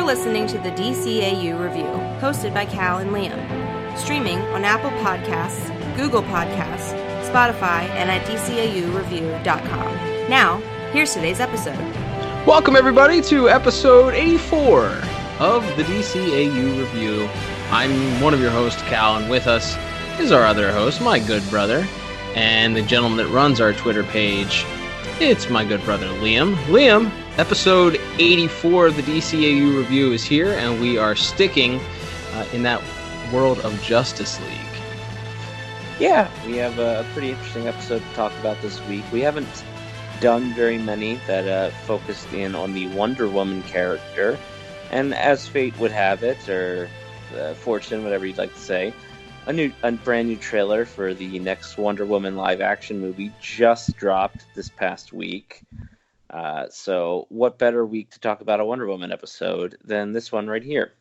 You're listening to the DCAU Review, hosted by Cal and Liam. Streaming on Apple Podcasts, Google Podcasts, Spotify, and at DCAUreview.com. Now, here's today's episode. Welcome, everybody, to episode 84 of the DCAU Review. I'm one of your hosts, Cal, and with us is our other host, my good brother, and the gentleman that runs our Twitter page. It's my good brother, Liam. Liam, episode 84 of the DCAU Review is here, and we are sticking in that world of Justice League. Yeah, we have a pretty interesting episode to talk about this week. We haven't done very many that focused in on the Wonder Woman character, and as fate would have it, or fortune, whatever you'd like to say, a brand new trailer for the next Wonder Woman live-action movie just dropped this past week. So what better week to talk about a Wonder Woman episode than this one right here?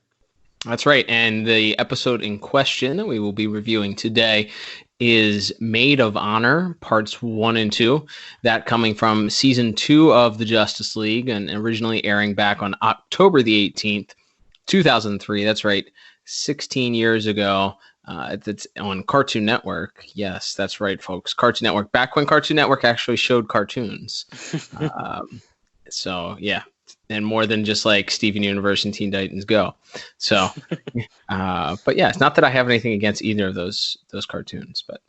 That's right, and the episode in question that we will be reviewing today is Maid of Honor, parts 1 and 2. That coming from season 2 of the Justice League, and originally airing back on October the 18th, 2003. That's right, 16 years ago. It's on Cartoon Network. Yes, that's right, folks. Cartoon Network. Back when Cartoon Network actually showed cartoons. So, yeah. And more than just like Steven Universe and Teen Titans Go. So, but yeah, it's not that I have anything against either of those cartoons, but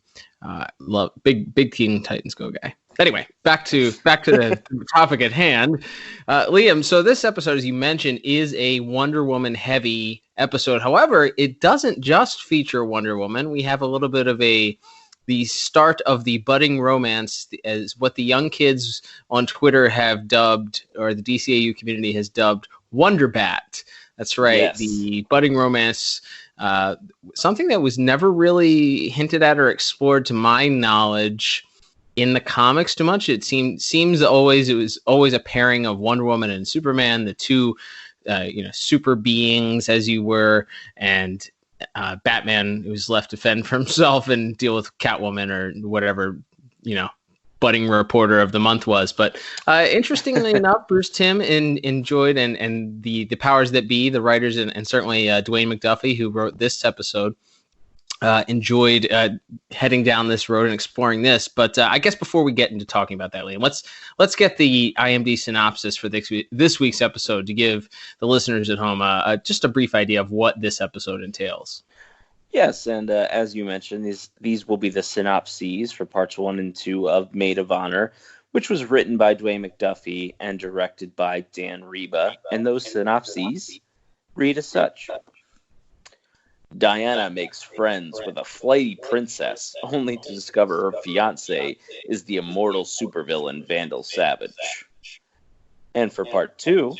love big Teen Titans Go guy. Anyway, back to the topic at hand. Liam, so this episode, as you mentioned, is a Wonder Woman heavy episode. However, it doesn't just feature Wonder Woman. We have a little bit of the start of the budding romance, as what the young kids on Twitter have dubbed, or the DCAU community has dubbed, Wonder Bat. That's right, yes. The budding romance, something that was never really hinted at or explored, to my knowledge, in the comics too much. It was always a pairing of Wonder Woman and Superman, the two, super beings, as you were, and Batman was left to fend for himself and deal with Catwoman or whatever, budding reporter of the month was. But interestingly enough, Bruce Timm enjoyed, and the powers that be, the writers, and certainly Dwayne McDuffie, who wrote this episode, enjoyed heading down this road and exploring this. But I guess before we get into talking about that, Liam, let's get the IMDb synopsis for this week's episode to give the listeners at home just a brief idea of what this episode entails. Yes, and as you mentioned, these will be the synopses for parts 1 and 2 of Maid of Honor, which was written by Dwayne McDuffie and directed by Dan Reba. And those synopses read as such. Diana makes friends with a flighty princess, only to discover her fiancé is the immortal supervillain Vandal Savage. And for part 2,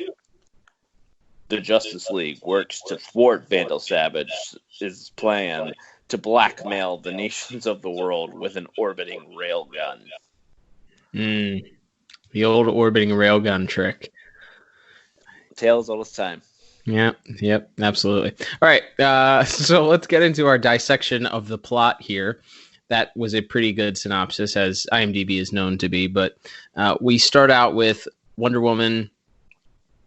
the Justice League works to thwart Vandal Savage's plan to blackmail the nations of the world with an orbiting railgun. The old orbiting railgun trick. Tales all this time. Yep, absolutely. All right, so let's get into our dissection of the plot here. That was a pretty good synopsis, as IMDb is known to be, but we start out with Wonder Woman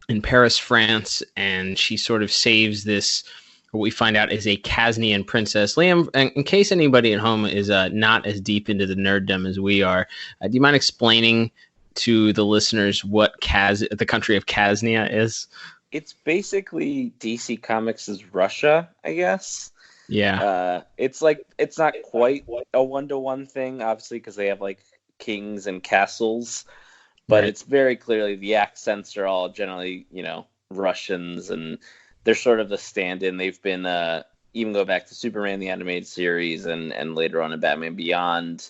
in Paris, France, and she sort of saves this, what we find out is a Kaznian princess. Liam, in case anybody at home is not as deep into the nerddom as we are, do you mind explaining to the listeners what the country of Kaznia is? It's basically DC Comics' Russia, I guess. Yeah. It's not quite a one-to-one thing, obviously, because they have like kings and castles, but right. It's very clearly the accents are all generally, Russians, and they're sort of the stand-in. They've been even go back to Superman the animated series, and later on in Batman Beyond,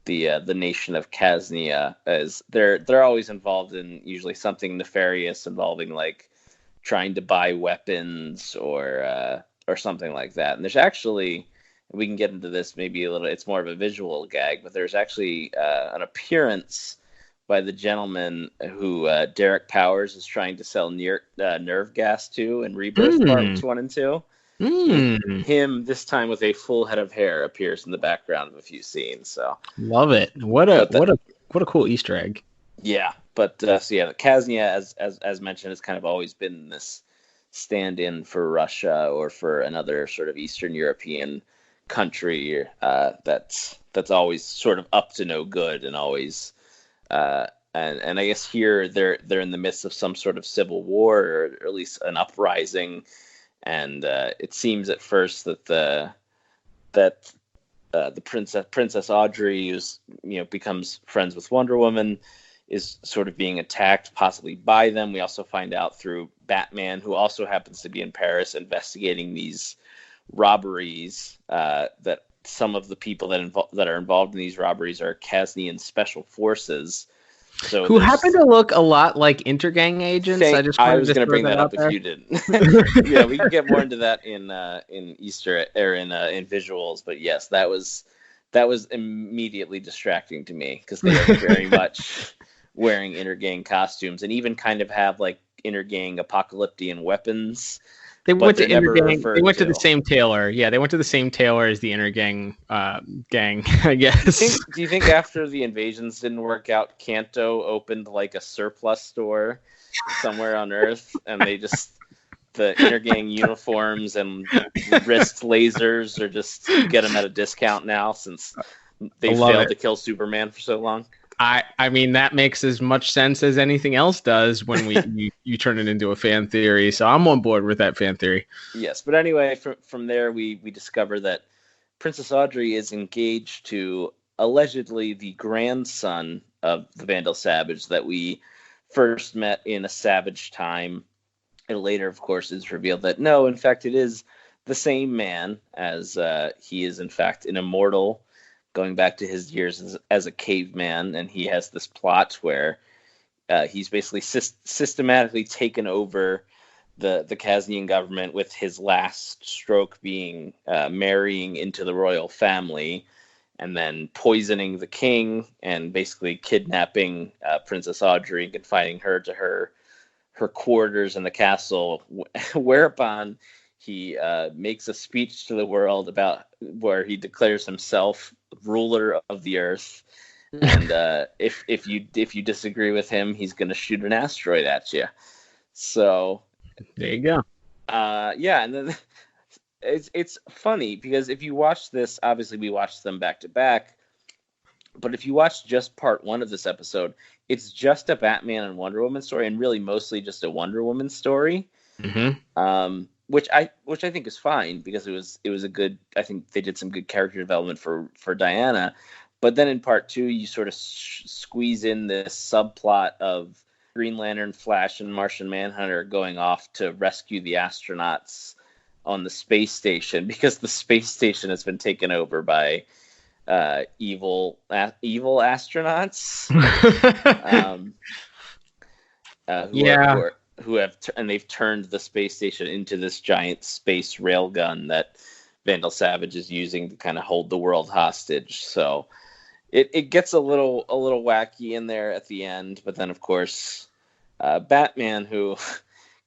the nation of Kaznia, as they're always involved in usually something nefarious involving like trying to buy weapons or something like that. And there's actually, we can get into this maybe a little, it's more of a visual gag, but there's actually an appearance by the gentleman who Derek Powers is trying to sell nerve gas to in Rebirth Parts 1 and 2. Him, this time with a full head of hair, appears in the background of a few scenes. So love it. What a cool Easter egg. Yeah, but the Kaznia, as mentioned, has kind of always been this stand in for Russia or for another sort of Eastern European country that's always sort of up to no good and always and I guess here they're in the midst of some sort of civil war, or at least an uprising, and it seems at first that the Princess Audrey, who's becomes friends with Wonder Woman, is sort of being attacked possibly by them. We also find out through Batman, who also happens to be in Paris investigating these robberies, that some of the people that are involved in these robberies are Kaznian special forces. So who happen to look a lot like Intergang Agents. I was going to bring that up if you didn't. Yeah, we can get more into that in Easter or in visuals. But yes, that was immediately distracting to me because they are very much wearing Intergang costumes and even kind of have like Intergang apocalyptic weapons. They went to Intergang. They went to the same tailor. Yeah, they went to the same tailor as the Intergang gang, I guess. Do you think after the invasions didn't work out, Kanto opened like a surplus store somewhere on Earth, and they just the Intergang uniforms and wrist lasers are just get them at a discount now since they failed to kill Superman for so long? I mean, that makes as much sense as anything else does when you turn it into a fan theory. So I'm on board with that fan theory. Yes, but anyway, from there we discover that Princess Audrey is engaged to allegedly the grandson of the Vandal Savage that we first met in A Savage Time. And later, of course, it's revealed that no, in fact, it is the same man, as he is in fact an immortal, going back to his years as a caveman, and he has this plot where he's basically systematically taken over the Kaznian government, with his last stroke being marrying into the royal family and then poisoning the king and basically kidnapping Princess Audrey and confining her to her quarters in the castle, whereupon he makes a speech to the world about where he declares himself ruler of the earth, and if you disagree with him, he's going to shoot an asteroid at you. So there you go. Yeah, and then it's funny because if you watch this, obviously we watched them back to back, but if you watch just part one of this episode, it's just a Batman and Wonder Woman story, and really mostly just a Wonder Woman story. Mm-hmm. Which I think is fine because it was a good. I think they did some good character development for Diana, but then in part two you sort of squeeze in this subplot of Green Lantern, Flash, and Martian Manhunter going off to rescue the astronauts on the space station because the space station has been taken over by evil astronauts. They've turned the space station into this giant space railgun that Vandal Savage is using to kind of hold the world hostage. So it gets a little wacky in there at the end, but then of course Batman, who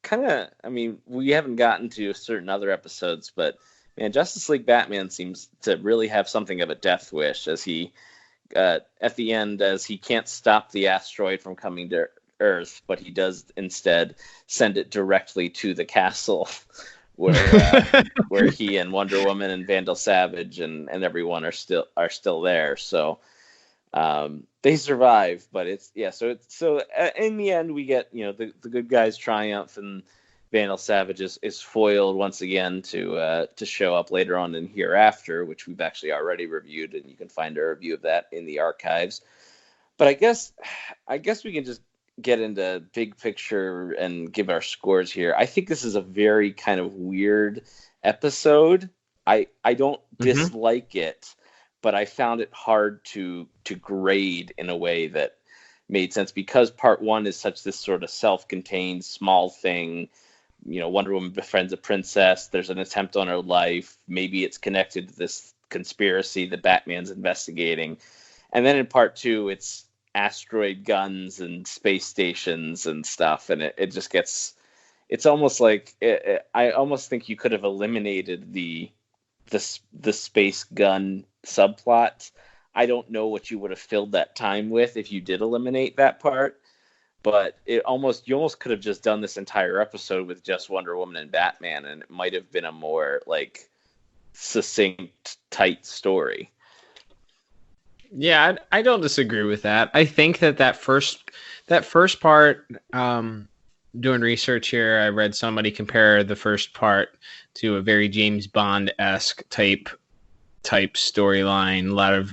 kind of, I mean, we haven't gotten to certain other episodes, but man, Justice League Batman seems to really have something of a death wish as he at the end, as he can't stop the asteroid from coming to Earth, but he does instead send it directly to the castle where he and Wonder Woman and Vandal Savage and everyone are still there. So they survive, but so in the end we get the good guys triumph, and Vandal Savage is foiled once again to show up later on in Hereafter, which we've actually already reviewed, and you can find a review of that in the archives. But I guess we can just get into big picture and give our scores here. I think this is a very kind of weird episode. I don't dislike it, but I found it hard to grade in a way that made sense because part one is such this sort of self-contained small thing. Wonder Woman befriends a princess. There's an attempt on her life. Maybe it's connected to this conspiracy that Batman's investigating. And then in part two, it's asteroid guns and space stations and stuff, and it just gets, it's almost like I almost think you could have eliminated the space gun subplot. I don't know what you would have filled that time with if you did eliminate that part, But you almost could have just done this entire episode with just Wonder Woman and Batman, and it might have been a more like succinct, tight story. Yeah, I don't disagree with that. I think that first part, doing research here, I read somebody compare the first part to a very James Bond-esque type storyline. A lot of,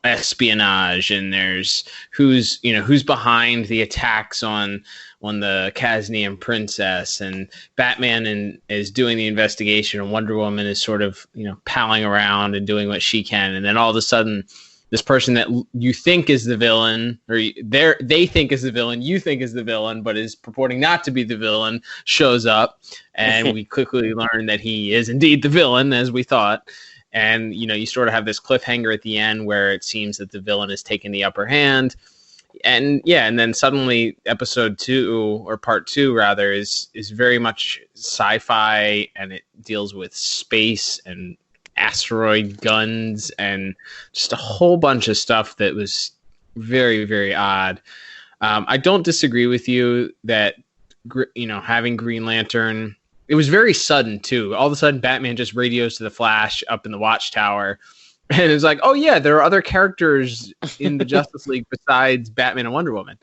espionage, and there's who's behind the attacks on the Kaznian princess, and Batman is doing the investigation, and Wonder Woman is sort of, palling around and doing what she can, and then all of a sudden this person that you think is the villain, or they think is the villain, you think is the villain, but is purporting not to be the villain, shows up, and we quickly learn that he is indeed the villain, as we thought. And, you sort of have this cliffhanger at the end where it seems that the villain is taking the upper hand. And and then suddenly episode 2, or part 2 rather, is very much sci-fi, and it deals with space and asteroid guns and just a whole bunch of stuff that was very, very odd. I don't disagree with you that, having Green Lantern, it was very sudden too. All of a sudden Batman just radios to the Flash up in the watchtower, and it's like, oh yeah, there are other characters in the Justice League besides Batman and Wonder Woman.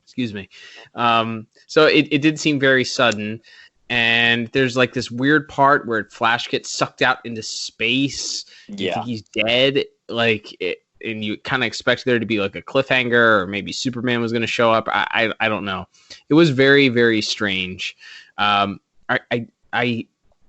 Excuse me. So it did seem very sudden. And there's like this weird part where Flash gets sucked out into space. Yeah. You think he's dead. And you kind of expect there to be like a cliffhanger, or maybe Superman was going to show up. I don't know. It was very, very strange. I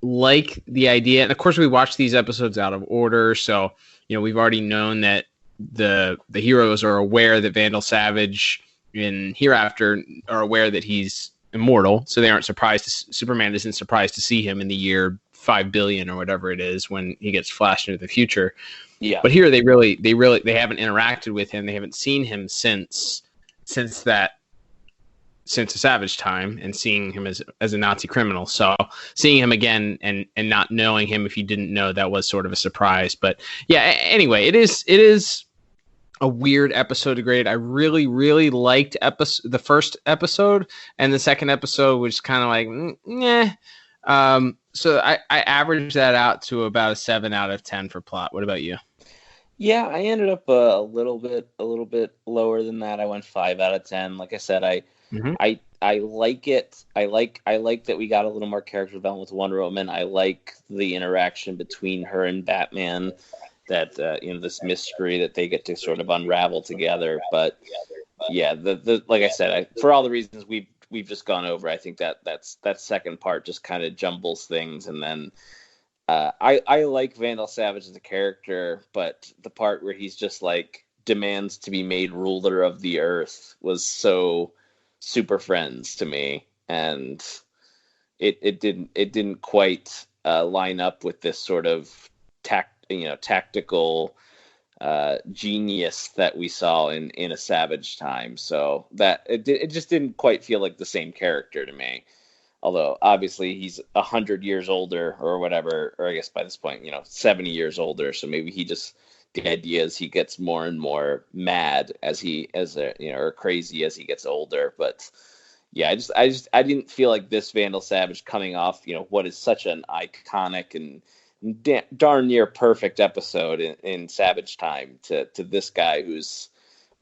like the idea. And of course we watched these episodes out of order. So, we've already known that the heroes are aware that Vandal Savage in Hereafter are aware that he's immortal, so they aren't surprised. Superman isn't surprised to see him in the year 5 billion or whatever it is when he gets flashed into the future. Yeah. But here they haven't interacted with him. They haven't seen him since the Savage time, and seeing him as a Nazi criminal. So seeing him again and not knowing him, if you didn't know, that was sort of a surprise. But yeah, anyway, it is a weird episode to grade. I really, really liked the first episode, and the second episode was kind of like, nah. So I averaged that out to about a 7 out of 10 for plot. What about you? Yeah, I ended up a little bit lower than that. I went 5 out of 10. Like I said, I like it. I like that we got a little more character development with Wonder Woman. I like the interaction between her and Batman. That this mystery that they get to sort of unravel together. But yeah, the like I said, for all the reasons we've just gone over, I think that second part just kind of jumbles things. And then I like Vandal Savage as a character, but the part where he's just like demands to be made ruler of the earth was so Super Friends to me, and it didn't quite line up with this sort of tactical genius that we saw in a Savage time. So that it just didn't quite feel like the same character to me. Although obviously he's 100 years older or whatever, or I guess by this point, 70 years older. So maybe the idea is he gets more and more mad or crazy as he gets older. But yeah, I didn't feel like this Vandal Savage coming off, what is such an iconic and darn near perfect episode in Savage time to this guy who's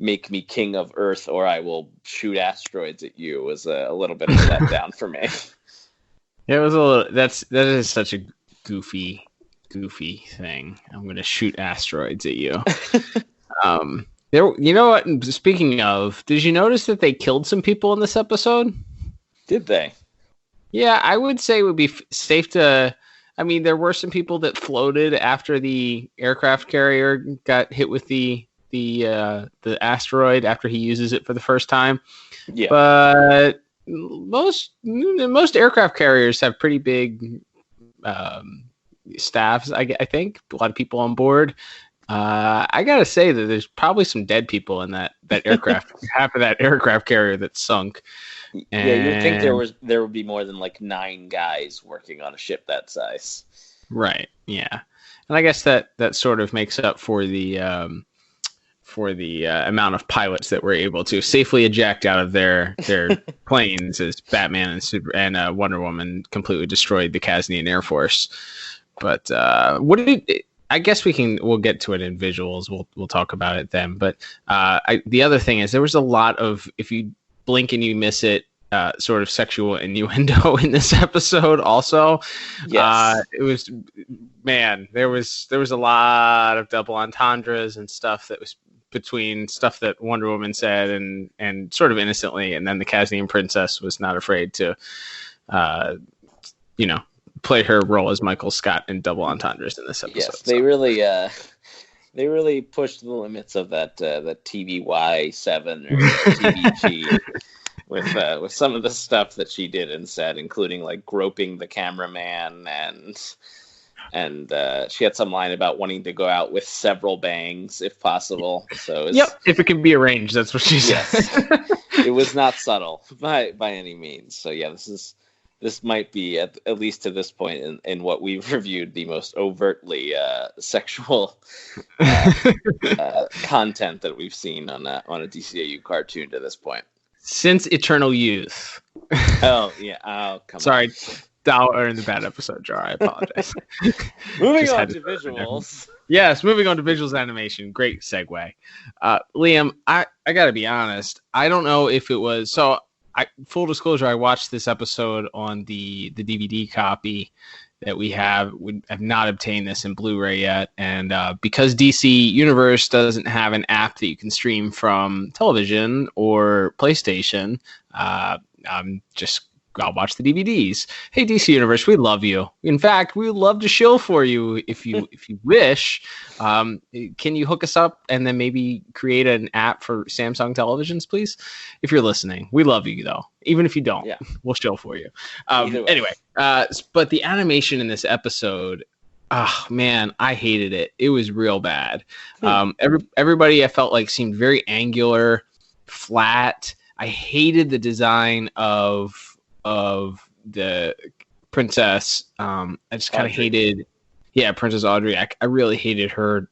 make me king of Earth or I will shoot asteroids at you was a little bit of a letdown for me. It was a little. That is such a goofy thing. I'm going to shoot asteroids at you. You know what? Speaking of, did you notice that they killed some people in this episode? Did they? Yeah, I would say it would be safe to. I mean, there were some people that floated after the aircraft carrier got hit with the asteroid after he uses it for the first time. Yeah, but most aircraft carriers have pretty big staffs. I think a lot of people on board. I gotta say that there's probably some dead people in that aircraft, half of that aircraft carrier that sunk. And yeah, you'd think there would be more than like 9 guys working on a ship that size. Right. Yeah, and I guess that sort of makes up for the amount of pilots that were able to safely eject out of their planes as Batman and Wonder Woman completely destroyed the Kaznian Air Force. But I guess we'll get to it in visuals. We'll talk about it then. But the other thing is there was a lot of, if you blink and you miss it, sort of sexual innuendo in this episode also. Yes. It was, man, there was a lot of double entendres and stuff that was between stuff that Wonder Woman said and sort of innocently, and then the Kaznian princess was not afraid to play her role as Michael Scott in double entendres in this episode. Yes, they really pushed the limits of that TVY7 or TVG with some of the stuff that she did and said, including like groping the cameraman, and she had some line about wanting to go out with several bangs if possible. So if it can be arranged, that's what she said. Yes, it was not subtle by any means. So yeah, this might be at least to this point in what we've reviewed the most overtly sexual content that we've seen on a DCAU cartoon to this point. Since Eternal Youth. Oh, yeah. Oh, come Sorry. on. Sorry, in the bad episode, Jar. I apologize. Moving on to visuals. Yes, moving on to visuals animation. Great segue. Liam, I got to be honest. I don't know if it was... So, full disclosure, I watched this episode on the DVD copy that we have. We have not obtained this in Blu-ray yet, and because DC Universe doesn't have an app that you can stream from television or PlayStation, I'll watch the DVDs. Hey, DC Universe, we love you. In fact, we would love to shill for you if you wish. Can you hook us up and then maybe create an app for Samsung televisions, please? If you're listening, we love you though. Even if you don't, we'll shill for you. Anyway, but the animation in this episode, oh man, I hated it. It was real bad. Everybody I felt like seemed very angular, flat. I hated the design of the princess. I just kind of hated, Princess Audrey. I really hated her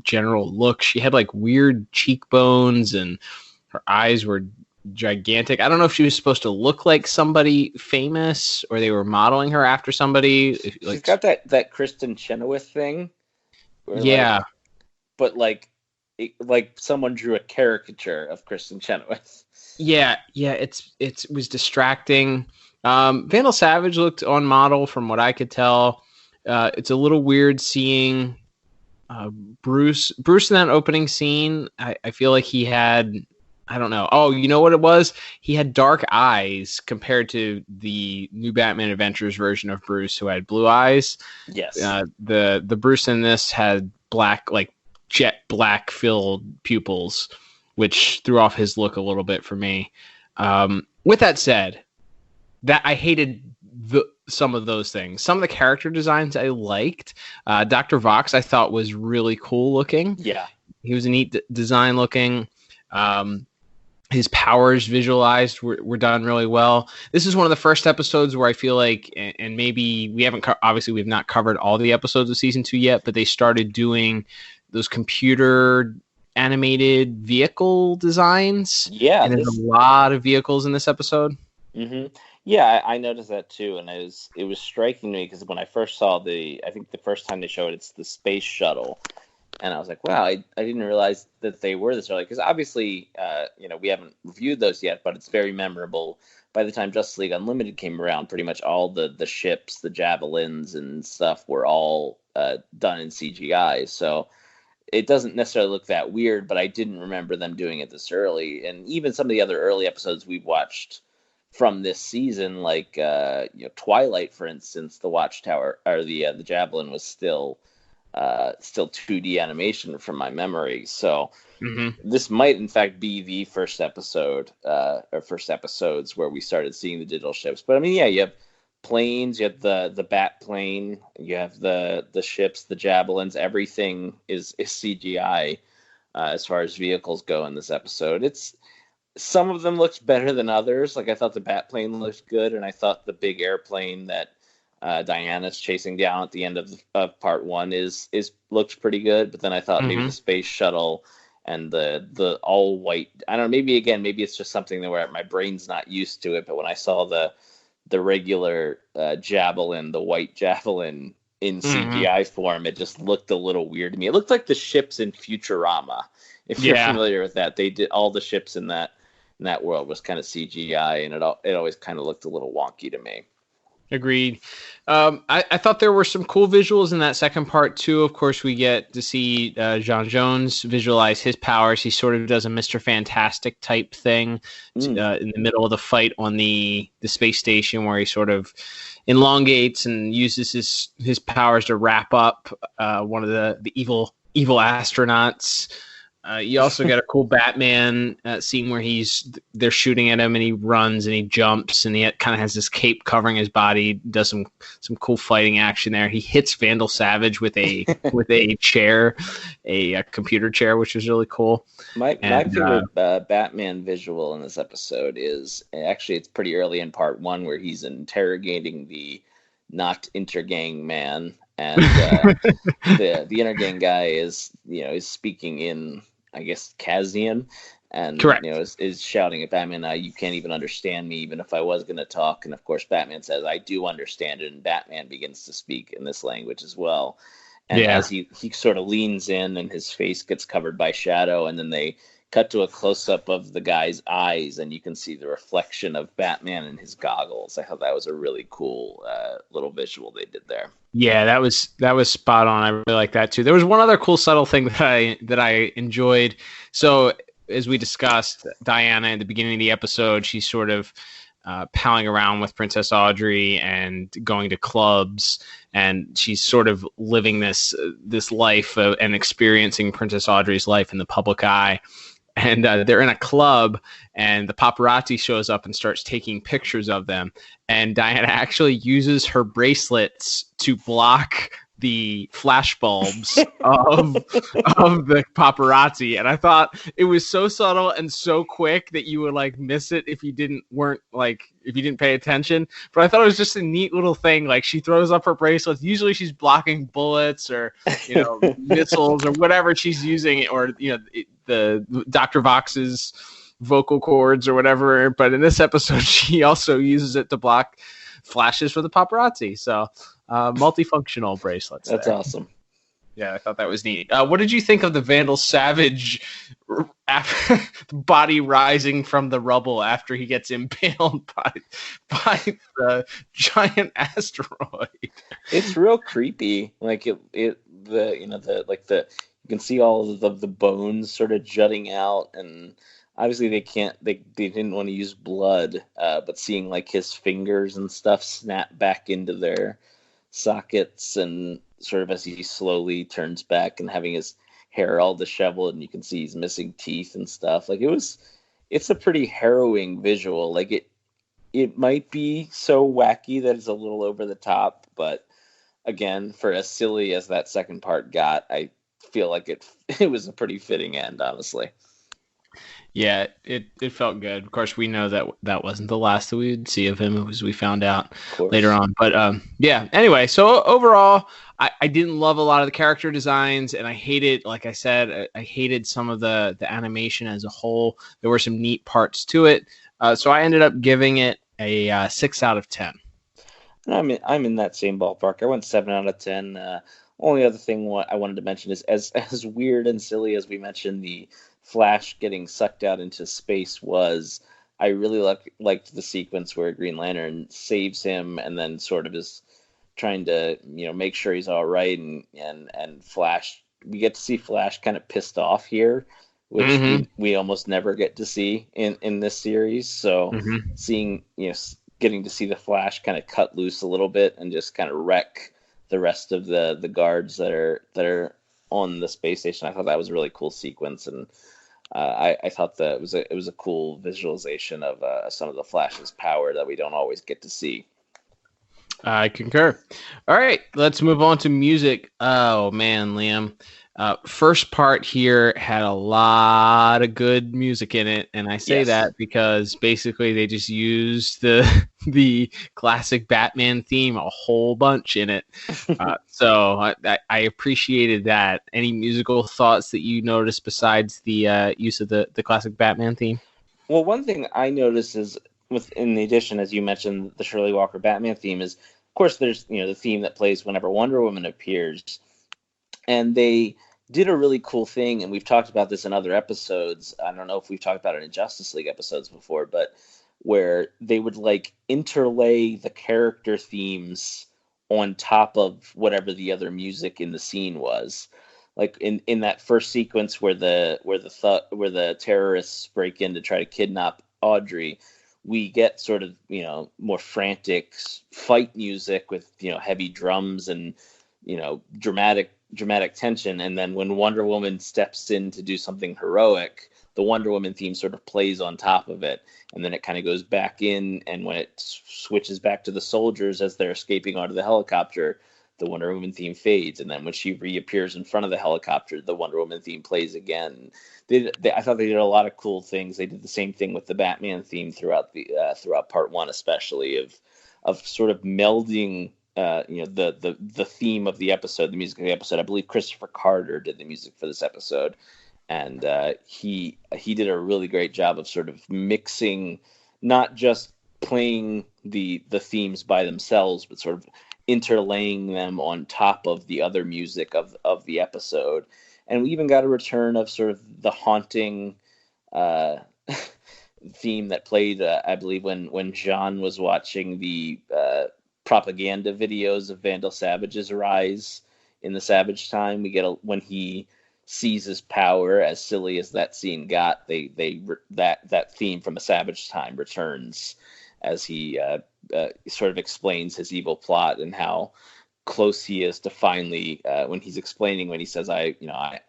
general look. She had like weird cheekbones and her eyes were gigantic. I don't know if she was supposed to look like somebody famous or they were modeling her after somebody. She's got that Kristen Chenoweth thing. Yeah. But like someone drew a caricature of Kristen Chenoweth. Yeah, it was distracting. Vandal Savage looked on model from what I could tell. It's a little weird seeing Bruce in that opening scene. I feel like he had, I don't know. Oh, you know what it was? He had dark eyes compared to the New Batman Adventures version of Bruce, who had blue eyes. Yes. The Bruce in this had black, like jet black filled pupils, which threw off his look a little bit for me. With that said, that I hated some of those things. Some of the character designs I liked. Dr. Vox I thought was really cool looking. Yeah. He was a neat design looking. His powers visualized were done really well. This is one of the first episodes where I feel like, and maybe we haven't, obviously we've not covered all the episodes of season 2 yet, but they started doing those computer animated vehicle designs. Yeah. And there's a lot of vehicles in this episode. Mm-hmm. Yeah, I noticed that too. And it was striking me because when I first saw I think the first time they showed it's the space shuttle. And I was like, wow, I didn't realize that they were this early. Because obviously, we haven't reviewed those yet, but it's very memorable. By the time Justice League Unlimited came around, pretty much all the ships, the javelins and stuff were all done in CGI. So it doesn't necessarily look that weird, but I didn't remember them doing it this early. And even some of the other early episodes we've watched from this season, like Twilight, for instance, the Watchtower or the Javelin was still 2D animation from my memory. So this might in fact be the first episode or first episodes where we started seeing the digital ships. But I mean, yeah, you have planes, you have the bat plane, you have the ships, the javelins, everything is CGI as far as vehicles go in this episode. Some of them looked better than others. Like I thought the bat plane looked good, and I thought the big airplane that Diana's chasing down at the end of part 1 is looked pretty good. But then I thought maybe the space shuttle and the all white. I don't know. Maybe it's just something that where my brain's not used to it. But when I saw the regular javelin, the white javelin in CGI form, it just looked a little weird to me. It looked like the ships in Futurama. If you're familiar with that, they did all the ships in that world was kind of CGI, and it always kind of looked a little wonky to me. Agreed. I thought there were some cool visuals in that second part too. Of course, we get to see John Jones visualize his powers. He sort of does a Mr. Fantastic type thing in the middle of the fight on the space station, where he sort of elongates and uses his powers to wrap up one of the evil astronauts. You also get a cool Batman scene where they're shooting at him and he runs and he jumps and he kind of has this cape covering his body. Does some cool fighting action there. He hits Vandal Savage with a chair, a computer chair, which was really cool. My favorite Batman visual in this episode is actually it's pretty early in part 1 where he's interrogating the not Intergang man. And the Intergang guy is speaking in, I guess, Kaznian, and correct. Is shouting at Batman, "You can't even understand me, even if I was going to talk." And of course, Batman says, "I do understand it," and Batman begins to speak in this language as well. And as he sort of leans in, and his face gets covered by shadow, and then they cut to a close-up of the guy's eyes, and you can see the reflection of Batman in his goggles. I thought that was a really cool little visual they did there. Yeah, that was spot on. I really like that too. There was one other cool subtle thing that I enjoyed. So as we discussed, Diana at the beginning of the episode, she's sort of palling around with Princess Audrey and going to clubs, and she's sort of living this life and experiencing Princess Audrey's life in the public eye. And they're in a club, and the paparazzi shows up and starts taking pictures of them. And Diana actually uses her bracelets to block the flash bulbs of the paparazzi. And I thought it was so subtle and so quick that you would miss it if you didn't pay attention. But I thought it was just a neat little thing. Like, she throws up her bracelets. Usually she's blocking bullets or missiles or whatever she's using, or the Dr. Vox's vocal cords or whatever. But in this episode, she also uses it to block flashes for the paparazzi. So multifunctional bracelets. That's awesome. Yeah, I thought that was neat. What did you think of the Vandal Savage body rising from the rubble after he gets impaled by the giant asteroid? It's real creepy. Like you can see all of the bones sort of jutting out, and obviously they didn't want to use blood, but seeing his fingers and stuff snap back into their sockets, and sort of as he slowly turns back and having his hair all disheveled, and you can see he's missing teeth and stuff. It's a pretty harrowing visual. It might be so wacky that it's a little over the top, but again, for as silly as that second part got, I feel like it was a pretty fitting end, honestly. Yeah, it felt good. Of course, we know that wasn't the last that we would see of him, as we found out later on. But yeah, anyway, so overall, I didn't love a lot of the character designs, and I hated, like I said, I hated some of the animation as a whole. There were some neat parts to it. So I ended up giving it a 6 out of 10. I'm in that same ballpark. I went 7 out of 10. Only other thing I wanted to mention is as weird and silly as we mentioned the Flash getting sucked out into space was, I really liked the sequence where Green Lantern saves him and then sort of is trying to make sure he's all right, and Flash, we get to see Flash kind of pissed off here, which we almost never get to see in this series. So seeing getting to see the Flash kind of cut loose a little bit and just kind of wreck the rest of the guards that are on the space station, I thought that was a really cool sequence, and I thought that it was a cool visualization of some of the Flash's power that we don't always get to see. I concur. All right, let's move on to music. Oh man, Liam. First part here had a lot of good music in it, and I say that because basically they just used the classic Batman theme a whole bunch in it. So I appreciated that. Any musical thoughts that you noticed besides the use of the classic Batman theme? Well, one thing I noticed is in the addition, as you mentioned, the Shirley Walker Batman theme is, of course, there's the theme that plays whenever Wonder Woman appears, and they did a really cool thing, and we've talked about this in other episodes. I don't know if we've talked about it in Justice League episodes before, but where they would like interlay the character themes on top of whatever the other music in the scene was. Like in that first sequence where the terrorists break in to try to kidnap Audrey, we get sort of more frantic fight music with heavy drums and dramatic tension, and then when Wonder Woman steps in to do something heroic, the Wonder Woman theme sort of plays on top of it, and then it kind of goes back in, and when it switches back to the soldiers as they're escaping onto the helicopter, the Wonder Woman theme fades, and then when she reappears in front of the helicopter, the Wonder Woman theme plays again. I thought they did a lot of cool things. They did the same thing with the Batman theme throughout part one, especially of sort of melding the theme of the episode, the music of the episode. I believe Christopher Carter did the music for this episode, and he did a really great job of sort of mixing, not just playing the themes by themselves, but sort of interlaying them on top of the other music of the episode. And we even got a return of sort of the haunting theme that played, I believe, when John was watching the propaganda videos of Vandal Savage's rise in the Savage Time. We get when he sees his power, as silly as that scene got, that theme from a Savage Time returns as he sort of explains his evil plot and how close he is to finally, when he's explaining, when he says, I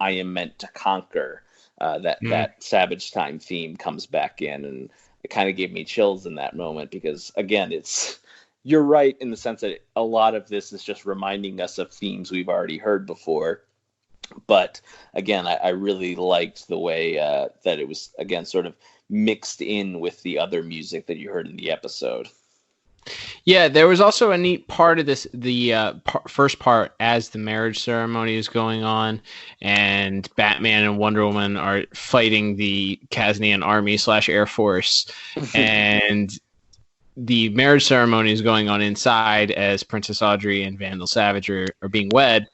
am meant to conquer, that Savage Time theme comes back in, and it kind of gave me chills in that moment, because again, you're right in the sense that a lot of this is just reminding us of themes we've already heard before. But again, I really liked the way that it was, again, sort of mixed in with the other music that you heard in the episode. Yeah, there was also a neat part of this, the first part, as the marriage ceremony is going on, and Batman and Wonder Woman are fighting the Kaznian army / Air Force, and the marriage ceremony is going on inside as Princess Audrey and Vandal Savage are being wed.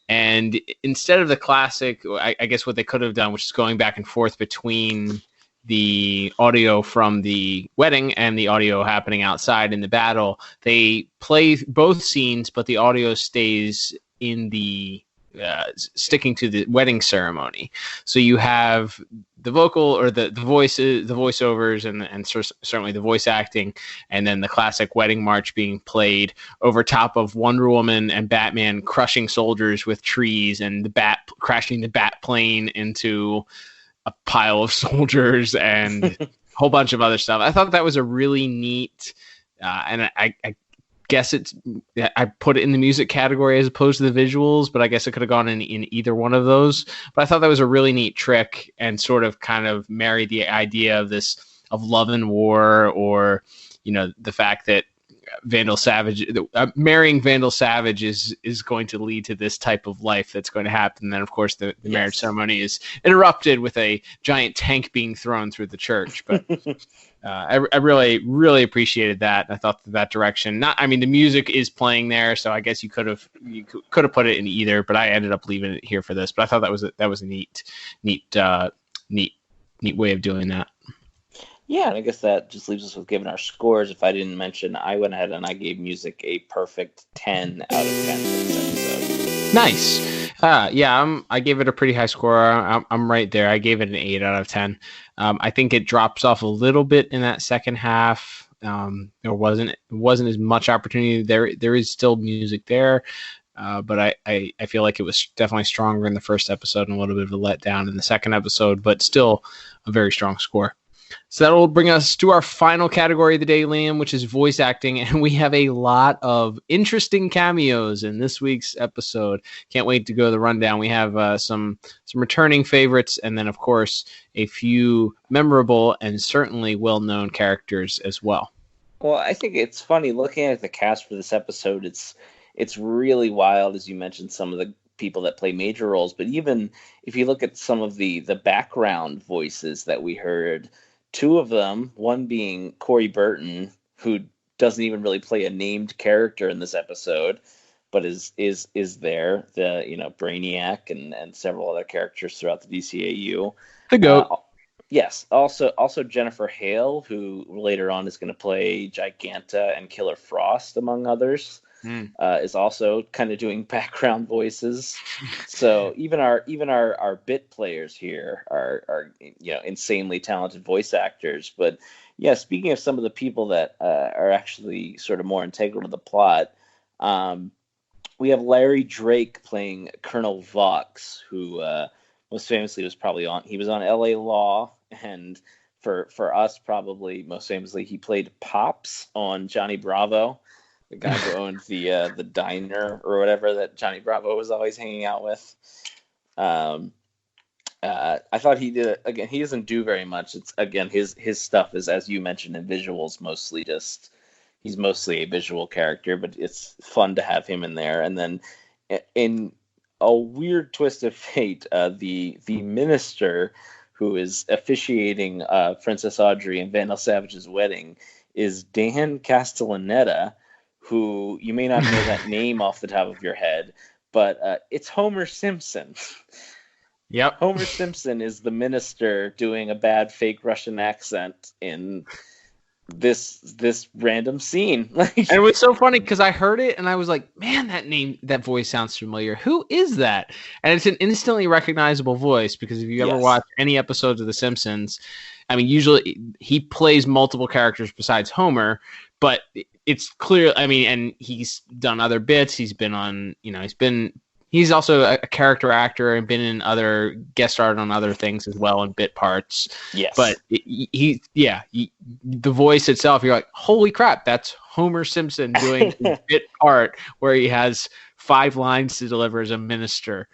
And instead of the classic, I guess what they could have done, which is going back and forth between the audio from the wedding and the audio happening outside in the battle, they play both scenes, but the audio stays in the sticking to the wedding ceremony. So you have the vocal or the voices, the voiceovers, and certainly the voice acting, and then the classic wedding march being played over top of Wonder Woman and Batman crushing soldiers with trees, and the bat crashing the bat plane into a pile of soldiers and a whole bunch of other stuff. I thought that was a really neat, and I guess I put it in the music category as opposed to the visuals, but I guess it could have gone in either one of those. But I thought that was a really neat trick, and sort of kind of married the idea of love and war, or the fact that Vandal Savage, marrying Vandal Savage is going to lead to this type of life that's going to happen. And then, of course, the marriage ceremony is interrupted with a giant tank being thrown through the church. But I really, really appreciated that. I thought that direction. The music is playing there, so I guess you could have put it in either. But I ended up leaving it here for this. But I thought that was a neat way of doing that. Yeah, and I guess that just leaves us with giving our scores. If I didn't mention, I went ahead and I gave music a perfect 10 out of 10 for this episode. Nice. I gave it a pretty high score. I'm right there. I gave it an 8 out of 10. I think it drops off a little bit in that second half. There wasn't as much opportunity. There is still music there, but I feel like it was definitely stronger in the first episode and a little bit of a letdown in the second episode, but still a very strong score. So that'll bring us to our final category of the day, Liam, which is voice acting. And we have a lot of interesting cameos in this week's episode. Can't wait to go to the rundown. We have some returning favorites, and then, of course, a few memorable and certainly well-known characters as well. Well, I think it's funny looking at the cast for this episode. It's really wild, as you mentioned, some of the people that play major roles. But even if you look at some of the background voices that we heard, two of them, one being Corey Burton, who doesn't even really play a named character in this episode, but is there, the Brainiac and several other characters throughout the DCAU. The GOAT. Yes. Also Jennifer Hale, who later on is going to play Giganta and Killer Frost, among others, is also kind of doing background voices. So even our bit players here are insanely talented voice actors. But yeah, speaking of some of the people that are actually sort of more integral to the plot, we have Larry Drake playing Colonel Vox, who most famously he was on LA Law, and for us probably most famously he played Pops on Johnny Bravo, the guy who owned the diner or whatever that Johnny Bravo was always hanging out with. I thought he did again. He doesn't do very much. It's again his stuff is, as you mentioned, in visuals mostly. He's mostly a visual character, but it's fun to have him in there. And then in a weird twist of fate, the minister who is officiating Princess Audrey and Vandal Savage's wedding is Dan Castellaneta, who you may not know that name off the top of your head, but it's Homer Simpson. Yep. Homer Simpson is the minister doing a bad fake Russian accent in this random scene. And it was so funny because I heard it and I was like, man, that voice sounds familiar. Who is that? And it's an instantly recognizable voice because if you ever watch any episodes of The Simpsons, I mean, usually he plays multiple characters besides Homer, but it's clear. I mean, and he's done other bits. He's been on, he's also a character actor and been in other guest starred on other things as well in bit parts. Yes. But the voice itself, you're like, holy crap, that's Homer Simpson doing a bit part where he has 5 lines to deliver as a minister.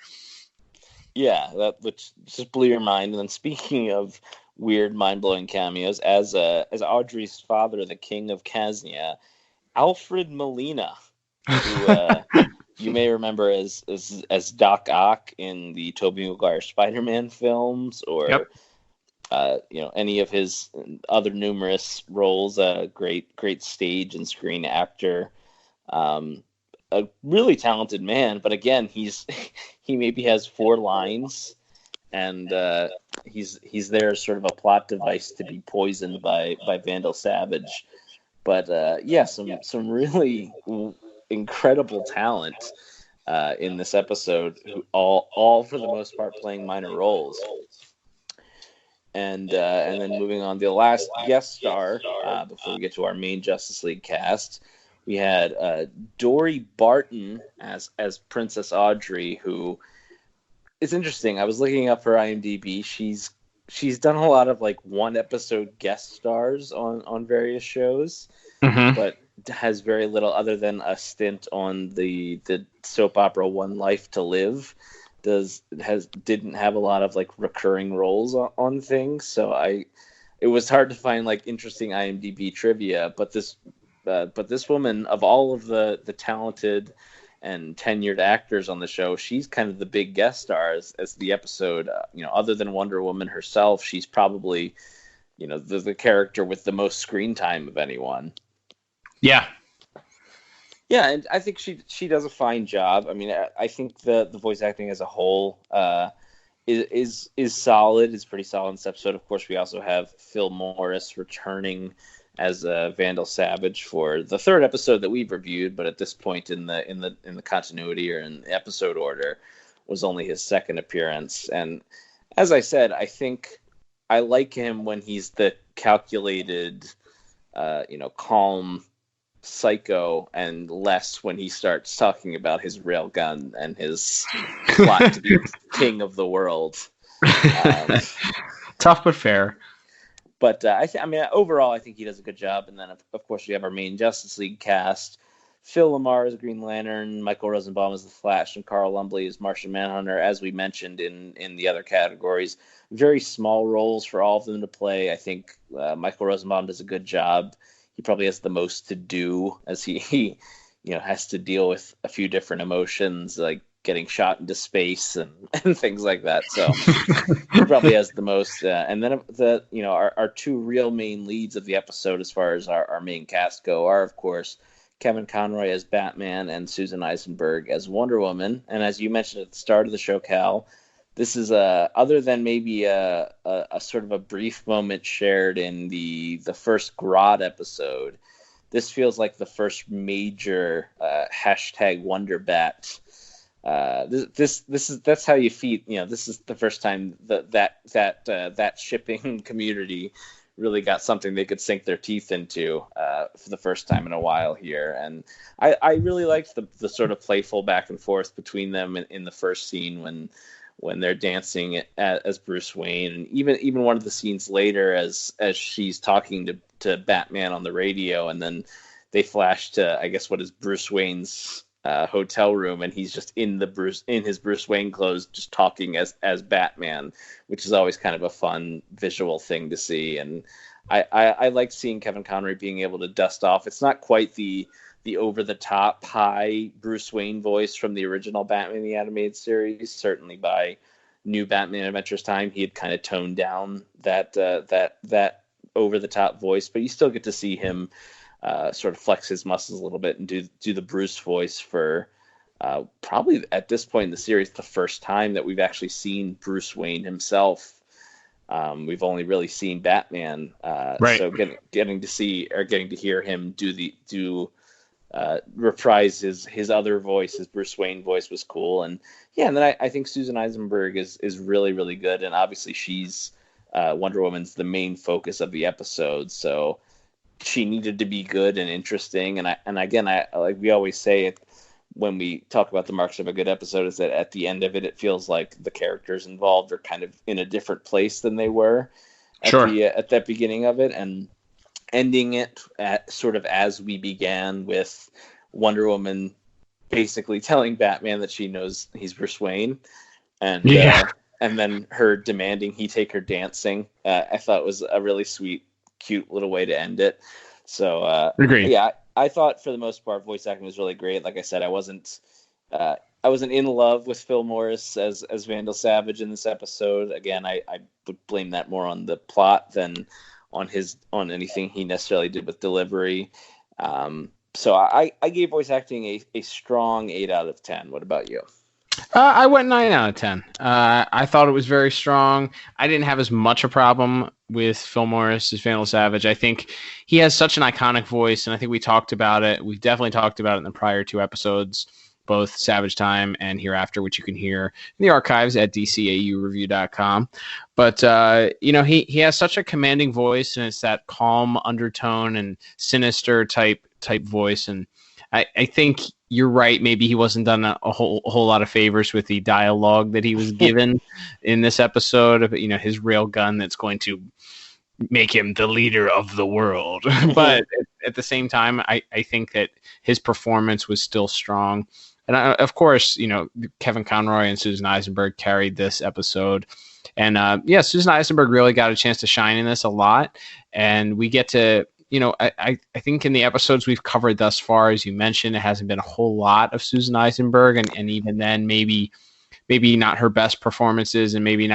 Yeah, which just blew your mind. And then speaking of weird, mind-blowing cameos, as Audrey's father, the King of Kaznian, Alfred Molina, who you may remember as Doc Ock in the Tobey Maguire Spider-Man films, or any of his other numerous roles. A great stage and screen actor, a really talented man. But again, he maybe has 4 lines, and he's there as sort of a plot device to be poisoned by Vandal Savage. But some really incredible talent in this episode, who all for the most part playing minor roles. And then moving on, the last guest star before we get to our main Justice League cast, we had Dory Barton as Princess Audrey, who is interesting. I was looking up her IMDb. She's done a lot of like 1 episode guest stars on various shows, but has very little other than a stint on the soap opera One Life to Live. Didn't have a lot of like recurring roles on things, so it was hard to find like interesting IMDb trivia. But this woman, of all of the talented and tenured actors on the show, she's kind of the big guest star as the episode. Other than Wonder Woman herself, she's probably the character with the most screen time of anyone. Yeah. Yeah, and I think she does a fine job. I mean, I think the voice acting as a whole is solid. It's pretty solid in this episode. Of course, we also have Phil Morris returning as Vandal Savage for the 3rd episode that we've reviewed, but at this point in the continuity or in the episode order, was only his 2nd appearance. And as I said, I think I like him when he's the calculated, calm psycho, and less when he starts talking about his railgun and his plot to be king of the world. Tough but fair. But I mean, overall, I think he does a good job. And then, of course, we have our main Justice League cast. Phil Lamar as Green Lantern, Michael Rosenbaum as the Flash, and Carl Lumbly as Martian Manhunter, as we mentioned in the other categories. Very small roles for all of them to play. I think Michael Rosenbaum does a good job. He probably has the most to do, as he has to deal with a few different emotions, like getting shot into space and things like that. So he probably has the most. And then our two real main leads of the episode, as far as our main cast go, are of course Kevin Conroy as Batman and Susan Eisenberg as Wonder Woman. And as you mentioned at the start of the show, Cal, this is other than maybe a sort of a brief moment shared in the first Grodd episode. This feels like the first major hashtag WonderBat. That's how you feed. This is the first time that shipping community really got something they could sink their teeth into for the first time in a while here. And I really liked the sort of playful back and forth between them in the first scene when they're dancing as Bruce Wayne, and even one of the scenes later as she's talking to Batman on the radio, and then they flash to, I guess, what is Bruce Wayne's hotel room, and he's just in his Bruce Wayne clothes, just talking as Batman, which is always kind of a fun visual thing to see. And I like seeing Kevin Conroy being able to dust off. It's not quite the over the top high Bruce Wayne voice from the original Batman the Animated Series. Certainly by New Batman Adventures time, he had kind of toned down that over the top voice, but you still get to see him sort of flex his muscles a little bit and do the Bruce voice for probably at this point in the series the first time that we've actually seen Bruce Wayne himself. We've only really seen Batman, right. So getting to hear him reprise his other voice, his Bruce Wayne voice, was cool. And then I think Susan Eisenberg is really, really good, and obviously she's Wonder Woman's the main focus of the episode, so she needed to be good and interesting. And again, like we always say it when we talk about the marks of a good episode, is that at the end of it, it feels like the characters involved are kind of in a different place than they were at that beginning of it, and ending it at sort of as we began, with Wonder Woman basically telling Batman that she knows he's Bruce Wayne, and then her demanding he take her dancing. I thought was a really sweet, cute little way to end it. So agreed. Yeah, I thought for the most part voice acting was really great. Like I said, I wasn't in love with Phil Morris as Vandal Savage in this episode. Again, I would blame that more on the plot than on anything he necessarily did with delivery. So I gave voice acting a strong 8 out of 10. What about you? I went 9 out of 10. I thought it was very strong. I didn't have as much a problem with Phil Morris as Vandal Savage. I think he has such an iconic voice, and I think we talked about it. We've definitely talked about it in the prior 2 episodes, both Savage Time and Hereafter, which you can hear in the archives at DCAUreview.com. But, he has such a commanding voice, and it's that calm undertone and sinister type voice. And I think you're right. Maybe he wasn't done a whole lot of favors with the dialogue that he was given in this episode of, his railgun that's going to make him the leader of the world. But at the same time, I think that his performance was still strong. And of course, Kevin Conroy and Susan Eisenberg carried this episode. And Susan Eisenberg really got a chance to shine in this a lot. And we get to, I think in the episodes we've covered thus far, as you mentioned, it hasn't been a whole lot of Susan Eisenberg. And even then, maybe not her best performances, and maybe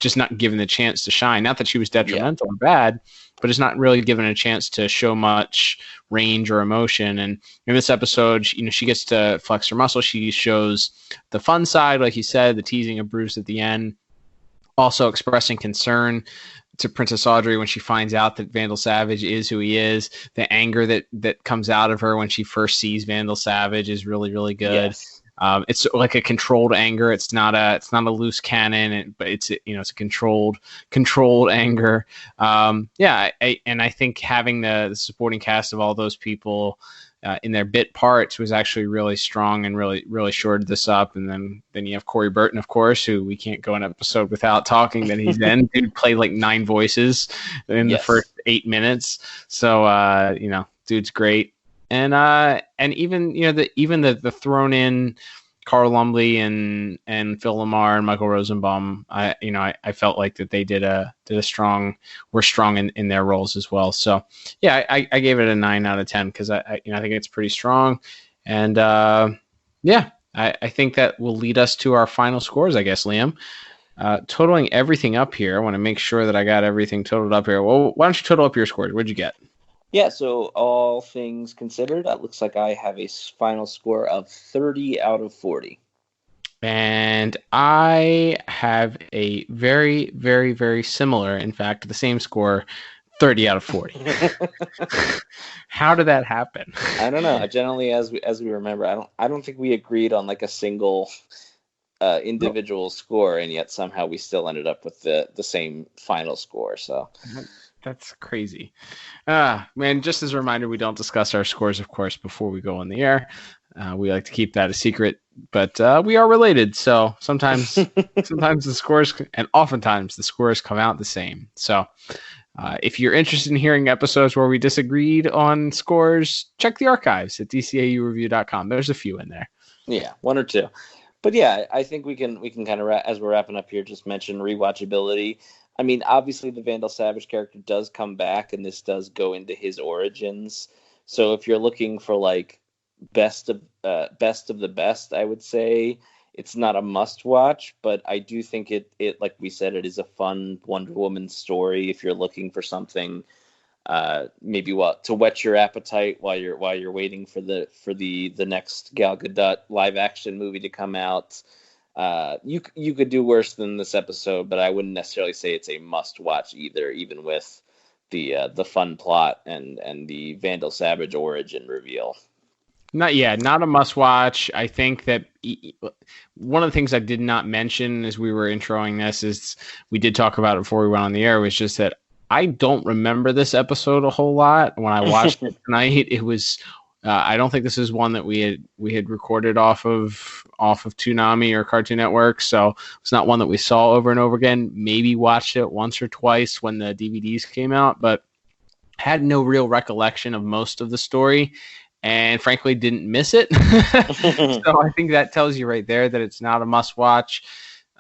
just not given the chance to shine. Not that she was detrimental or bad, but it's not really given a chance to show much range or emotion. And in this episode, she gets to flex her muscle. She shows the fun side, like you said, the teasing of Bruce at the end, also expressing concern to Princess Audrey when she finds out that Vandal Savage is who he is. The anger that comes out of her when she first sees Vandal Savage is really, really good. Yes. It's like a controlled anger. It's not a loose cannon, but it's it's a controlled anger. I think having the supporting cast of all those people in their bit parts was actually really strong and really shored this up. And then you have Corey Burton, of course, who we can't go an episode without talking that he's in. Dude played like 9 voices in the first 8 minutes. So dude's great. And even the thrown in Carl Lumbly and Phil Lamar and Michael Rosenbaum, I felt like that they were strong in their roles as well. So yeah, I gave it a 9 out of 10 because I think it's pretty strong. And I think that will lead us to our final scores, I guess, Liam. Totaling everything up here, I want to make sure that I got everything totaled up here. Well, why don't you total up your scores? What'd you get? Yeah, so all things considered, it looks like I have a final score of 30 out of 40. And I have a very, very, very similar, in fact, the same score, 30 out of 40. How did that happen? I don't know. Generally, as we remember, I don't think we agreed on like a single individual score, and yet somehow we still ended up with the same final score. So. That's crazy. Man, just as a reminder, we don't discuss our scores, of course, before we go on the air. We like to keep that a secret, but we are related. So sometimes the scores, and oftentimes the scores come out the same. So if you're interested in hearing episodes where we disagreed on scores, check the archives at DCAUreview.com. There's a few in there. Yeah, 1 or 2. But yeah, I think we can kind of, as we're wrapping up here, just mention rewatchability. I mean, obviously the Vandal Savage character does come back, and this does go into his origins. So if you're looking for like best of the best, I would say it's not a must watch, but I do think it like we said, it is a fun Wonder Woman story. If you're looking for something, maybe to whet your appetite while you're waiting for the next Gal Gadot live action movie to come out. You could do worse than this episode, but I wouldn't necessarily say it's a must watch either, even with the fun plot and the Vandal Savage origin reveal. Not a must watch. I think that one of the things I did not mention as we were introing this is we did talk about it before we went on the air, was just that I don't remember this episode a whole lot. When I watched it tonight, it was I don't think this is one that we had recorded off of Toonami or Cartoon Network, so it's not one that we saw over and over again. Maybe watched it once or twice when the DVDs came out, but had no real recollection of most of the story, and frankly didn't miss it. So I think that tells you right there that it's not a must-watch.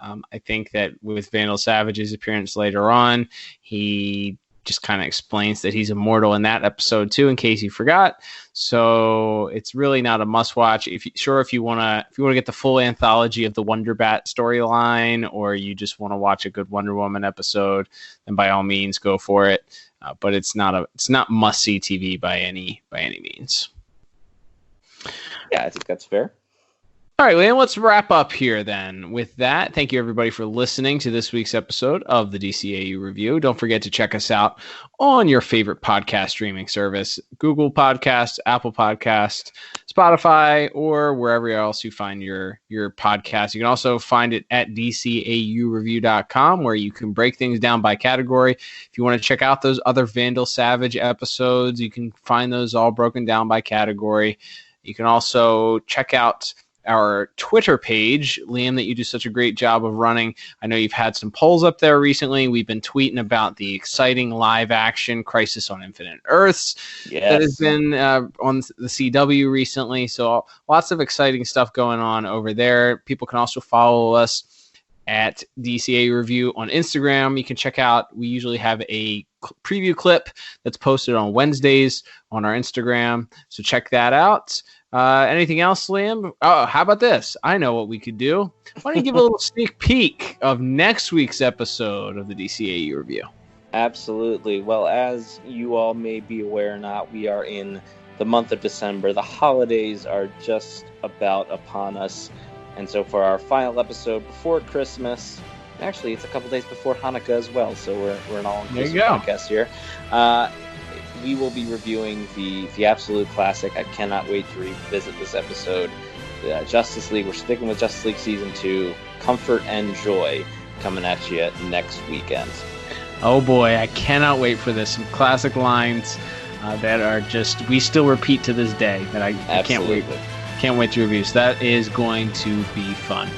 I think that with Vandal Savage's appearance later on, he just kind of explains that he's immortal in that episode too, in case you forgot. So it's really not a must watch. If you want to get the full anthology of the Wonder Bat storyline, or you just want to watch a good Wonder Woman episode, then by all means go for it. But it's not must see TV by any means. Yeah, I think that's fair. All right, Liam, let's wrap up here then. With that, thank you everybody for listening to this week's episode of the DCAU Review. Don't forget to check us out on your favorite podcast streaming service, Google Podcasts, Apple Podcasts, Spotify, or wherever else you find your podcast. You can also find it at DCAUreview.com, where you can break things down by category. If you want to check out those other Vandal Savage episodes, you can find those all broken down by category. You can also check out our Twitter page, Liam, that you do such a great job of running. I know you've had some polls up there recently. We've been tweeting about the exciting live action Crisis on Infinite Earths that has been on the CW recently. So lots of exciting stuff going on over there. People can also follow us at DCA Review on Instagram. You can check out, we usually have a preview clip that's posted on Wednesdays on our Instagram. So check that out. Anything else, Liam? Oh, how about this? I know what we could do. Why don't you give a little sneak peek of next week's episode of the DCAU Review? Absolutely. Well, as you all may be aware or not, we are in the month of December. The holidays are just about upon us. And so for our final episode before Christmas, actually it's a couple days before Hanukkah as well, so we're an all-inclusive podcast here. We will be reviewing the absolute classic. I cannot wait to revisit this episode. Justice League. We're sticking with Justice League Season 2. Comfort and Joy coming at you next weekend. Oh boy, I cannot wait for this. Some classic lines that are just, we still repeat to this day, that I can't wait. Can't wait to review. So that is going to be fun.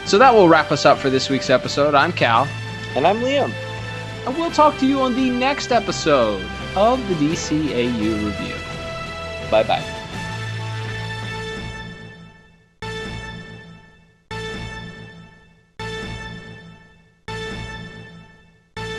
So that will wrap us up for this week's episode. I'm Cal. And I'm Liam. And we'll talk to you on the next episode of the DCAU Review. Bye-bye.